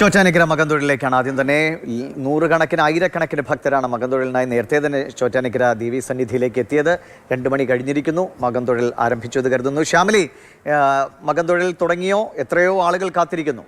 ചോറ്റാനിക്കര മകൻതൊഴിലിലേക്കാണ് ആദ്യം തന്നെ. നൂറുകണക്കിന് ആയിരക്കണക്കിന് ഭക്തരാണ് മകൻതൊഴിലിനായി നേരത്തെ തന്നെ ചോറ്റാനിക്കര ദേവി സന്നിധിയിലേക്ക് എത്തിയത്. 2 മണി കഴിഞ്ഞിരിക്കുന്നു. മകൻതൊഴിൽ ആരംഭിച്ചത് കരുതുന്നു. ശ്യാമിലി, മകൻതൊഴിൽ തുടങ്ങിയോ? എത്രയോ ആളുകൾ കാത്തിരിക്കുന്നു?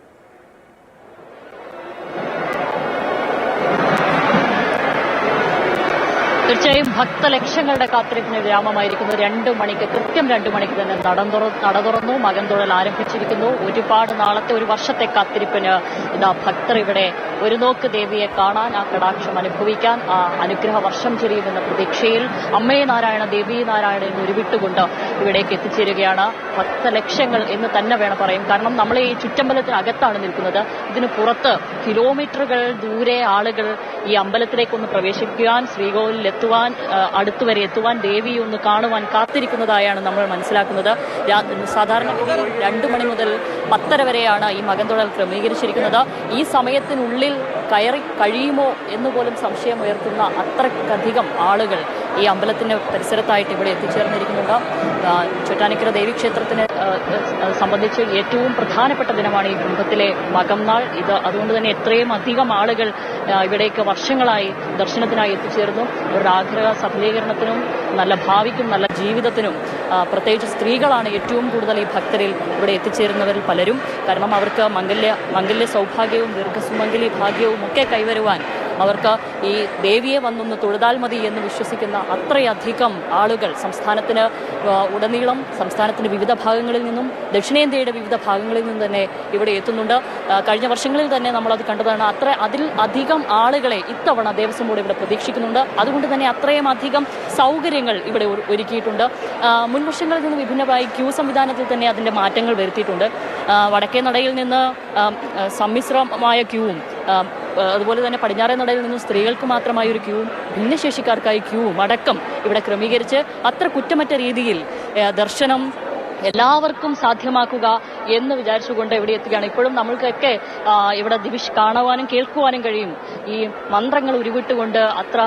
തീർച്ചയായും ഭക്തലക്ഷങ്ങളുടെ കാത്തിരിപ്പിന് വിരാമമായിരിക്കുന്നു. 2 മണിക്ക്, കൃത്യം 2 മണിക്ക് തന്നെ നട തുറന്നു. മകൻതൊഴിൽ ആരംഭിച്ചിരിക്കുന്നു. ഒരുപാട് നാളത്തെ, ഒരു വർഷത്തെ കാത്തിരിപ്പിന് ഇതാ ഭക്തർ ഇവിടെ ഒരു നോക്ക് ദേവിയെ കാണാൻ, ആ കടാക്ഷം അനുഭവിക്കാൻ, ആ അനുഗ്രഹ വർഷം ചൊരിയുമെന്ന പ്രതീക്ഷയിൽ അമ്മേ നാരായണ, ദേവി നാരായണ എന്ന് ഉരുവിട്ടുകൊണ്ട് ഇവിടേക്ക് എത്തിച്ചേരുകയാണ്. ഭക്തലക്ഷങ്ങൾ എന്ന് തന്നെ വേണം പറയും. കാരണം നമ്മൾ ഈ ചുറ്റമ്പലത്തിനകത്താണ് നിൽക്കുന്നത്. ഇതിന് പുറത്ത് കിലോമീറ്ററുകൾ ദൂരെ ആളുകൾ ഈ അമ്പലത്തിലേക്കൊന്ന് പ്രവേശിക്കുവാൻ, ശ്രീകോവിലിൽ എത്തുവാൻ, അടുത്തുവരെ എത്തുവാൻ, ദേവിയെ ഒന്ന് കാണുവാൻ കാത്തിരിക്കുന്നതായാണ് നമ്മൾ മനസ്സിലാക്കുന്നത്. സാധാരണ 2 മണി മുതൽ 10:30 വരെയാണ് ഈ മകൻതൊഴൽ ക്രമീകരിച്ചിരിക്കുന്നത്. ഈ സമയത്തിനുള്ളിൽ കയറി കഴിയുമോ എന്നുപോലും സംശയമുയർത്തുന്ന അത്രക്കധികം ആളുകൾ ഈ അമ്പലത്തിന്റെ പരിസരത്തായിട്ട് ഇവിടെ എത്തിച്ചേർന്നിരിക്കുന്നുണ്ട്. ചോറ്റാനിക്കര ദേവീക്ഷേത്രത്തിനെ സംബന്ധിച്ച് ഏറ്റവും പ്രധാനപ്പെട്ട ദിനമാണ് ഈ കുംഭത്തിലെ മകംനാൾ. അതുകൊണ്ട് തന്നെ എത്രയും അധികം ആളുകൾ ഇവിടേക്ക് വർഷങ്ങളായി ദർശനത്തിനായി എത്തിച്ചേർന്നു. അവരുടെ ആഗ്രഹ സഫലീകരണത്തിനും നല്ല ഭാവിക്കും നല്ല ജീവിതത്തിനും, പ്രത്യേകിച്ച് സ്ത്രീകളാണ് ഏറ്റവും കൂടുതൽ ഈ ഭക്തരിൽ ഇവിടെ എത്തിച്ചേരുന്നവരിൽ പലരും. കാരണം അവർക്ക് മംഗല്യ സൗഭാഗ്യവും ദീർഘസുമംഗലി ഭാഗ്യവും ഒക്കെ കൈവരുവാൻ അവർക്ക് ഈ ദേവിയെ വന്നൊന്ന് തൊഴുതാൽ മതി എന്ന് വിശ്വസിക്കുന്ന അത്രയധികം ആളുകൾ സംസ്ഥാനത്തിന് ഉടനീളം, സംസ്ഥാനത്തിന്റെ വിവിധ ഭാഗങ്ങളിൽ നിന്നും, ദക്ഷിണേന്ത്യയുടെ വിവിധ ഭാഗങ്ങളിൽ നിന്നും തന്നെ ഇവിടെ എത്തുന്നുണ്ട്. കഴിഞ്ഞ വർഷങ്ങളിൽ തന്നെ നമ്മളത് കണ്ടതാണ്. അതിൽ അധികം ആളുകളെ ഇത്തവണ ദേവസ്വം ബോർഡ് ഇവിടെ പ്രതീക്ഷിക്കുന്നുണ്ട്. അതുകൊണ്ട് തന്നെ അത്രയും അധികം സൗകര്യങ്ങൾ ഇവിടെ ഒരുക്കിയിട്ടുണ്ട്. മുൻവർഷങ്ങളിൽ നിന്ന് വിഭിന്നമായി ക്യൂ സംവിധാനത്തിൽ തന്നെ അതിൻ്റെ മാറ്റങ്ങൾ വരുത്തിയിട്ടുണ്ട്. വടക്കേ നടയിൽ നിന്ന് സമ്മിശ്രമായ ക്യൂവും, അതുപോലെ തന്നെ പടിഞ്ഞാറേ നടയിൽ നിന്നും സ്ത്രീകൾക്ക് മാത്രമായ ഒരു ക്യൂവും ഭിന്നശേഷിക്കാർക്കായി ക്യൂവും അടക്കം ഇവിടെ ക്രമീകരിച്ച് അത്ര കുറ്റമറ്റ രീതിയിൽ ദർശനം എല്ലാവർക്കും സാധ്യമാക്കുക എന്ന് വിചാരിച്ചുകൊണ്ട് ഇവിടെ എത്തുകയാണ്. ഇപ്പോഴും നമ്മൾക്കൊക്കെ ഇവിടെ ദിവിഷ് കാണുവാനും കേൾക്കുവാനും കഴിയും. ഈ മന്ത്രങ്ങൾ ഉരുവിട്ടുകൊണ്ട് അത്ര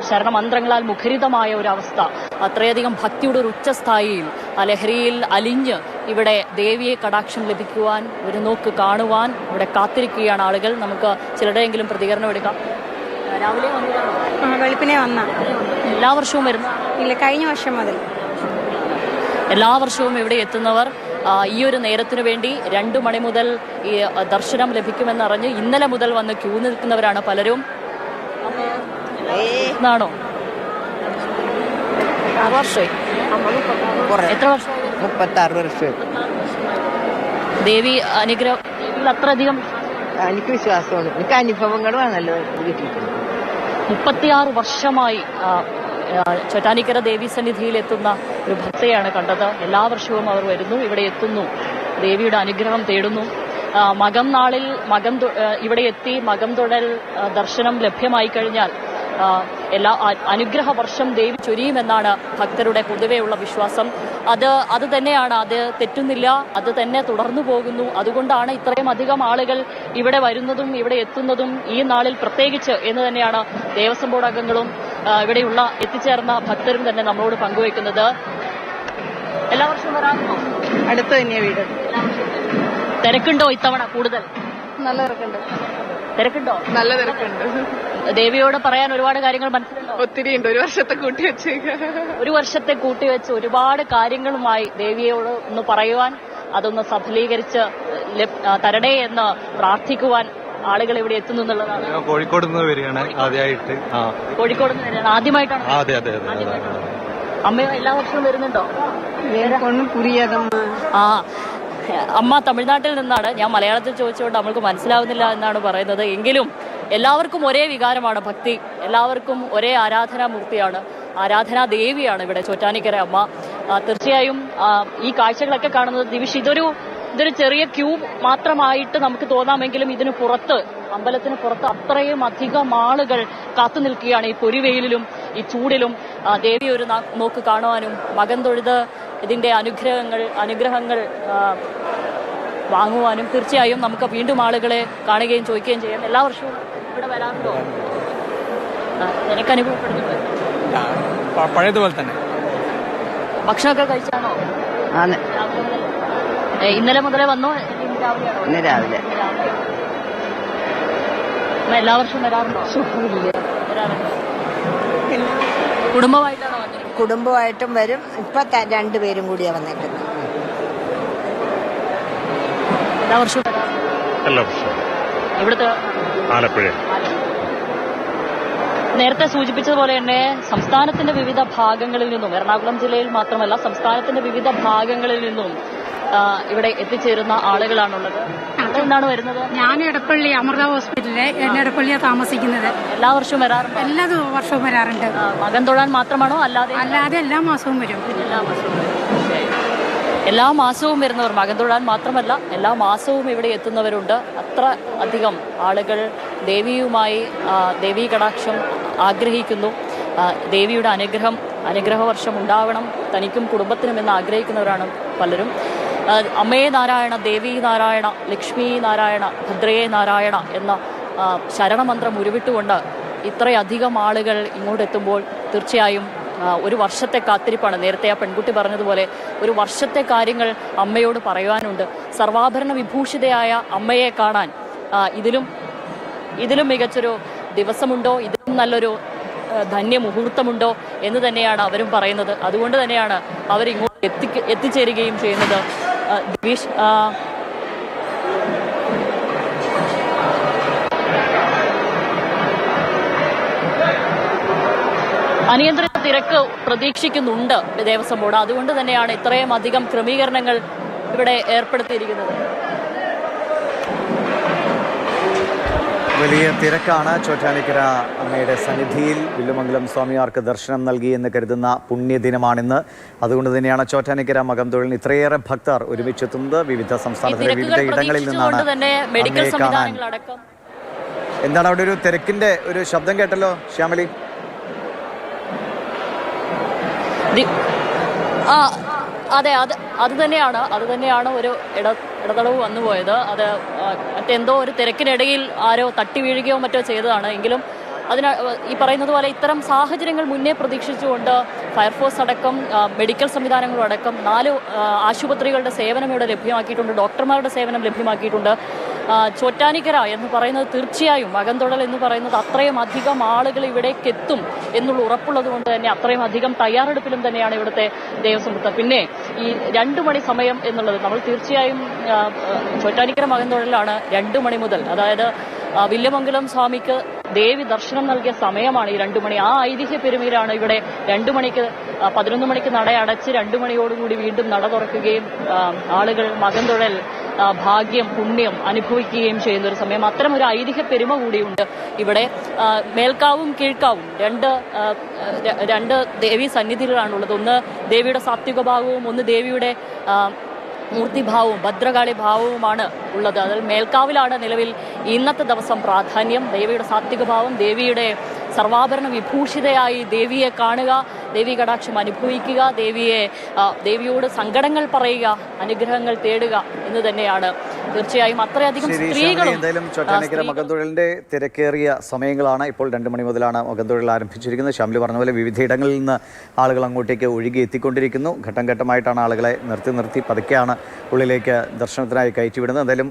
ശരണമന്ത്രങ്ങളാൽ മുഖരിതമായ ഒരവസ്ഥ, അത്രയധികം ഭക്തിയുടെ ഒരു ഉച്ചസ്ഥായിയിൽ ആ ലഹരിയിൽ അലിഞ്ഞ് ഇവിടെ ദേവിയെ കടാക്ഷം ലഭിക്കുവാൻ, ഒരു നോക്ക് കാണുവാൻ ഇവിടെ കാത്തിരിക്കുകയാണ് ആളുകൾ. നമുക്ക് ചിലരുടെയെങ്കിലും പ്രതികരണം എടുക്കാം. രാവിലെ വന്നതാണോ? വെളുപ്പിനെ വന്ന. എല്ലാ വർഷവും വരുന്ന? ഇല്ല, കഴിഞ്ഞ വർഷം മുതൽ. എല്ലാ വർഷവും ഇവിടെ എത്തുന്നവർ ഈ ഒരു നേരത്തിനു വേണ്ടി 2 മണി മുതൽ ഈ ദർശനം ലഭിക്കുമെന്നറിഞ്ഞ് ഇന്നലെ മുതൽ വന്ന് ക്യൂ നിൽക്കുന്നവരാണ് പലരും. എന്നാണോ? 6 വർഷമായി. എത്ര വർഷം? 36 വർഷം. ദേവി അനുഗ്രഹം അത്രയധികം എനിക്ക് വിശ്വാസമാണ്. എനിക്ക് അനുഭവങ്ങളുമാണല്ലോ കിട്ടിയിട്ടുണ്ട്. 36 വർഷമായി ചോറ്റാനിക്കര ദേവി സന്നിധിയിൽ എത്തുന്ന ഒരു ഭക്തയാണ് കണ്ടത്. എല്ലാ വർഷവും അവർ വരുന്നു, ഇവിടെ എത്തുന്നു, ദേവിയുടെ അനുഗ്രഹം തേടുന്നു. മകം നാളിൽ ഇവിടെ എത്തി മകംതൊഴൽ ദർശനം ലഭ്യമായി കഴിഞ്ഞാൽ എല്ലാ അനുഗ്രഹ വർഷം ദേവി ചൊരിയുമെന്നാണ് ഭക്തരുടെ പൊതുവെയുള്ള വിശ്വാസം. അത് തന്നെയാണ്, അത് തെറ്റുന്നില്ല, അത് തന്നെ തുടർന്നു പോകുന്നു. അതുകൊണ്ടാണ് ഇത്രയും അധികം ആളുകൾ ഇവിടെ വരുന്നതും ഇവിടെ എത്തുന്നതും ഈ നാളിൽ പ്രത്യേകിച്ച് എന്ന് തന്നെയാണ് ദേവസ്വം ബോർഡ് അംഗങ്ങളും ഇവിടെയുള്ള എത്തിച്ചേർന്ന ഭക്തരും തന്നെ നമ്മളോട് പങ്കുവയ്ക്കുന്നത്. എല്ലാ വർഷവും വരാറുണ്ടോ? അടുത്ത് തന്നെയാ വീട്. തിരക്കുണ്ടോ ഇത്തവണ? കൂടുതൽ നല്ല തിരക്കുണ്ട്. തിരക്കുണ്ടോ? നല്ല തിരക്കുണ്ട്. ദേവിയോട് പറയാൻ ഒരുപാട് കാര്യങ്ങൾ മനസ്സിലുണ്ടോ? ഒത്തിരി ഉണ്ട്. 1 വർഷത്തെ കൂട്ടിവെച്ച് 1 വർഷത്തെ കൂട്ടിവെച്ച് ഒരുപാട് കാര്യങ്ങളുമായി ദേവിയോട് ഒന്ന് പറയുവാൻ, അതൊന്ന് സഫലീകരിച്ച് തരണേ എന്ന് പ്രാർത്ഥിക്കുവാൻ ആളുകൾ ഇവിടെ എത്തുന്നു എന്നുള്ളതാണ്. കോഴിക്കോട് നിന്ന് വരികയാണ് ആദ്യമായിട്ട്. കോഴിക്കോട് നിന്ന് വരികയാണ് ആദ്യമായിട്ടാണ്? അതെ അതെ അതെ. അമ്മ എല്ലാ വർഷവും വരുന്നുണ്ടോ? അമ്മ തമിഴ്നാട്ടിൽ നിന്നാണ്. ഞാൻ മലയാളത്തിൽ ചോദിച്ചുകൊണ്ട് നമ്മൾക്ക് മനസ്സിലാവുന്നില്ല എന്നാണ് പറയുന്നത്. എങ്കിലും എല്ലാവർക്കും ഒരേ വികാരമാണ്, ഭക്തി. എല്ലാവർക്കും ഒരേ ആരാധനാമൂർത്തിയാണ്, ആരാധനാ ദേവിയാണ് ഇവിടെ ചോറ്റാനിക്കര അമ്മ. തീർച്ചയായും ഈ കാഴ്ചകളൊക്കെ കാണുന്നത് ദിവിഷ് ഇതൊരു ചെറിയ ക്യൂ മാത്രമായിട്ട് നമുക്ക് തോന്നാമെങ്കിലും ഇതിന് പുറത്ത്, അമ്പലത്തിന് പുറത്ത് അത്രയും അധികം ആളുകൾ കാത്തു നിൽക്കുകയാണ്. ഈ പൊരിവെയിലും ഈ ചൂടിലും ദേവി ഒരു നോക്ക് കാണുവാനും മകൻതൊഴുത് ഇതിന്റെ അനുഗ്രഹങ്ങൾ വാങ്ങുവാനും. തീർച്ചയായും നമുക്ക് വീണ്ടും ആളുകളെ കാണുകയും ചോദിക്കുകയും ചെയ്യാം. എല്ലാ വർഷവും ഇവിടെ വരാറുണ്ടോ? എനിക്ക് അനുഭവപ്പെടുന്നുണ്ട്. പഴയതുപോലെ തന്നെ. ഭക്ഷണമൊക്കെ കഴിച്ചാണോ? ഇന്നലെ മുതലേ വന്നോ? ഇന്ന് രാവിലെ. എല്ലാ വർഷവും വരാറുണ്ടോ? വരാറുണ്ട്. കുടുംബമായിട്ടാണോ വന്നിരിക്കുന്നത്? കുടുംബമായിട്ടും വരും. ഇപ്പൊ രണ്ടുപേരും കൂടിയാ വന്നേക്കുന്നത്. എല്ലാ വർഷവും വരാറുണ്ടോ? എല്ലാ വർഷവും. ഇവിടുത്തെ ആലപ്പുഴ. നേരത്തെ സൂചിപ്പിച്ചതുപോലെ തന്നെ സംസ്ഥാനത്തിന്റെ വിവിധ ഭാഗങ്ങളിൽ നിന്നും, എറണാകുളം ജില്ലയിൽ മാത്രമല്ല സംസ്ഥാനത്തിന്റെ വിവിധ ഭാഗങ്ങളിൽ നിന്നും ഇവിടെ എത്തിച്ചേരുന്ന ആളുകളാണുള്ളത്. എന്താണ് വരുന്നത്? ഞാൻ എടപ്പള്ളി അമൃത ഹോസ്പിറ്റലിലെ എടപ്പള്ളിയാണ് താമസിക്കുന്നത്. എല്ലാ വർഷവും വരാറുണ്ട്? എല്ലാ വർഷവും വരാറുണ്ട്. മകൻ തൊഴാൻ മാത്രമാണോ അല്ലാതെ? അല്ലാതെ എല്ലാ മാസവും വരും. എല്ലാ മാസവും എല്ലാ മാസവും വരുന്നവർ, മകൻ തൊഴാൻ മാത്രമല്ല എല്ലാ മാസവും ഇവിടെ എത്തുന്നവരുണ്ട്. അത്ര അധികം ആളുകൾ ദേവിയുമായി ദേവീ കടാക്ഷം ആഗ്രഹിക്കുന്നു. ദേവിയുടെ അനുഗ്രഹവർഷം ഉണ്ടാവണം തനിക്കും കുടുംബത്തിനും എന്ന് ആഗ്രഹിക്കുന്നവരാണ് പലരും. അമ്മേ നാരായണ, ദേവി നാരായണ, ലക്ഷ്മി നാരായണ, ഭദ്രേ നാരായണ എന്ന ശരണമന്ത്രം ഉരുവിട്ടുകൊണ്ട് ഇത്രയധികം ആളുകൾ ഇങ്ങോട്ടെത്തുമ്പോൾ തീർച്ചയായും ഒരു വർഷത്തെ കാത്തിരിപ്പാണ്. നേരത്തെ ആ പെൺകുട്ടി പറഞ്ഞതുപോലെ ഒരു വർഷത്തെ കാര്യങ്ങൾ അമ്മയോട് പറയുവാനുണ്ട്. സർവാഭരണ വിഭൂഷിതയായ അമ്മയെ കാണാൻ ഇതിലും മികച്ചൊരു ദിവസമുണ്ടോ, ഇതിലും നല്ലൊരു ധന്യമുഹൂർത്തമുണ്ടോ എന്ന് തന്നെയാണ് അവരും പറയുന്നത്. അതുകൊണ്ട് തന്നെയാണ് അവരിങ്ങോട്ട് എത്തിച്ചേരുകയും ചെയ്യുന്നത്. ദിവീഷ്, അനിയന്ത്രിത തിരക്ക് പ്രതീക്ഷിക്കുന്നുണ്ട് ദേവസ്വം ബോർഡ്. അതുകൊണ്ട് തന്നെയാണ് ഇത്രയും അധികം ക്രമീകരണങ്ങൾ ഇവിടെ ഏർപ്പെടുത്തിയിരിക്കുന്നത്. വലിയ തിരക്കാണ് ചോറ്റാനിക്കര അമ്മയുടെ സന്നിധിയിൽ. വില്ലുമംഗലം സ്വാമിയാർക്ക് ദർശനം നൽകി എന്ന് കരുതുന്ന പുണ്യദിനമാണിന്ന്. അതുകൊണ്ട് തന്നെയാണ് ചോറ്റാനിക്കര മകംതൊഴിലിന് ഇത്രയേറെ ഭക്തർ ഒരുമിച്ചെത്തുന്നത്. വിവിധ സംസ്ഥാനത്തിലെ വിവിധ ഇടങ്ങളിൽ നിന്നാണ് അമ്മയെ കാണാൻ. എന്താണ് അവിടെ ഒരു തിരക്കിന്റെ ഒരു ശബ്ദം കേട്ടല്ലോ ശ്യാമലി? അതെ, അത് തന്നെയാണ് ഒരു ഇടതടവ് വന്നുപോയത്. അത് മറ്റെന്തോ ഒരു തിരക്കിനിടയിൽ ആരോ തട്ടി വീഴുകയോ മറ്റോ ചെയ്തതാണ്. എങ്കിലും ഈ പറയുന്നത് പോലെ ഇത്തരം സാഹചര്യങ്ങൾ മുന്നേ പ്രതീക്ഷിച്ചുകൊണ്ട് ഫയർഫോഴ്സ് അടക്കം മെഡിക്കൽ സംവിധാനങ്ങളും അടക്കം 4 ആശുപത്രികളുടെ സേവനം ഇവിടെ ലഭ്യമാക്കിയിട്ടുണ്ട്. ഡോക്ടർമാരുടെ സേവനം ലഭ്യമാക്കിയിട്ടുണ്ട്. ചോറ്റാനിക്കര എന്ന് പറയുന്നത് തീർച്ചയായും മകൻതൊഴൽ എന്ന് പറയുന്നത് അത്രയും അധികം ആളുകൾ ഇവിടേക്ക് എത്തും എന്നുള്ള ഉറപ്പുള്ളത് കൊണ്ട് തന്നെ അത്രയും അധികം തയ്യാറെടുപ്പിലും തന്നെയാണ് ഇവിടുത്തെ ദേവസ്വം വൃത്തം. പിന്നെ ഈ 2 മണി സമയം എന്നുള്ളത് നമ്മൾ തീർച്ചയായും ചോറ്റാനിക്കര മകൻതൊഴലാണ് 2 മണി മുതൽ, അതായത് വില്ലുമംഗലം സ്വാമിക്ക് ദേവി ദർശനം നൽകിയ സമയമാണ് ഈ 2 മണി. ആ ഐതിഹ്യ പെരുമയിലാണ് ഇവിടെ 2 മണിക്ക് 11 മണിക്ക് നട അടച്ച് 2 മണിയോടുകൂടി വീണ്ടും നട തുറക്കുകയും ആളുകൾ മകൻതൊഴൽ ഭാഗ്യം പുണ്യം അനുഭവിക്കുകയും ചെയ്യുന്ന ഒരു സമയം. അത്തരം ഒരു ഐതിഹ്യ പെരുമ കൂടിയുണ്ട് ഇവിടെ. മേൽക്കാവും കീഴ്ക്കാവും രണ്ട് ദേവീ സന്നിധികളാണുള്ളത്. ഒന്ന് ദേവിയുടെ സാത്വിക ഭാവവും ഒന്ന് ദേവിയുടെ മൂർത്തിഭാവവും ഭദ്രകാളി ഭാവവുമാണ് ഉള്ളത്. അതിൽ മേൽക്കാവിലാണ് നിലവിൽ ഇന്നത്തെ ദിവസം പ്രാധാന്യം. ദേവിയുടെ സാത്വിക ഭാവം, ദേവിയുടെ സർവാഭരണ വിഭൂഷിതയായി ദേവിയെ കാണുക, ദേവി കടാക്ഷം അനുഭവിക്കുക, ദേവിയോട് സങ്കടങ്ങൾ പറയുക, അനുഗ്രഹങ്ങൾ തേടുക എന്ന് തന്നെയാണ്. തീർച്ചയായും അത്രയധികം സ്ത്രീകളും. എന്തായാലും ചോറ്റാനിക്കര മകൻതൊഴിലിന്റെ തിരക്കേറിയ സമയങ്ങളാണ്. ഇപ്പോൾ 2 മണി മുതലാണ് മകൻതൊഴിൽ ആരംഭിച്ചിരിക്കുന്നത്. ശ്യാമിലി പറഞ്ഞ പോലെ വിവിധ ഇടങ്ങളിൽ നിന്ന് ആളുകൾ അങ്ങോട്ടേക്ക് ഒഴുകി എത്തിക്കൊണ്ടിരിക്കുന്നു. ഘട്ടം ഘട്ടമായിട്ടാണ് ആളുകളെ നിർത്തി പതുക്കെയാണ് ഉള്ളിലേക്ക് ദർശനത്തിനായി കയറ്റിവിടുന്നത്. എന്തായാലും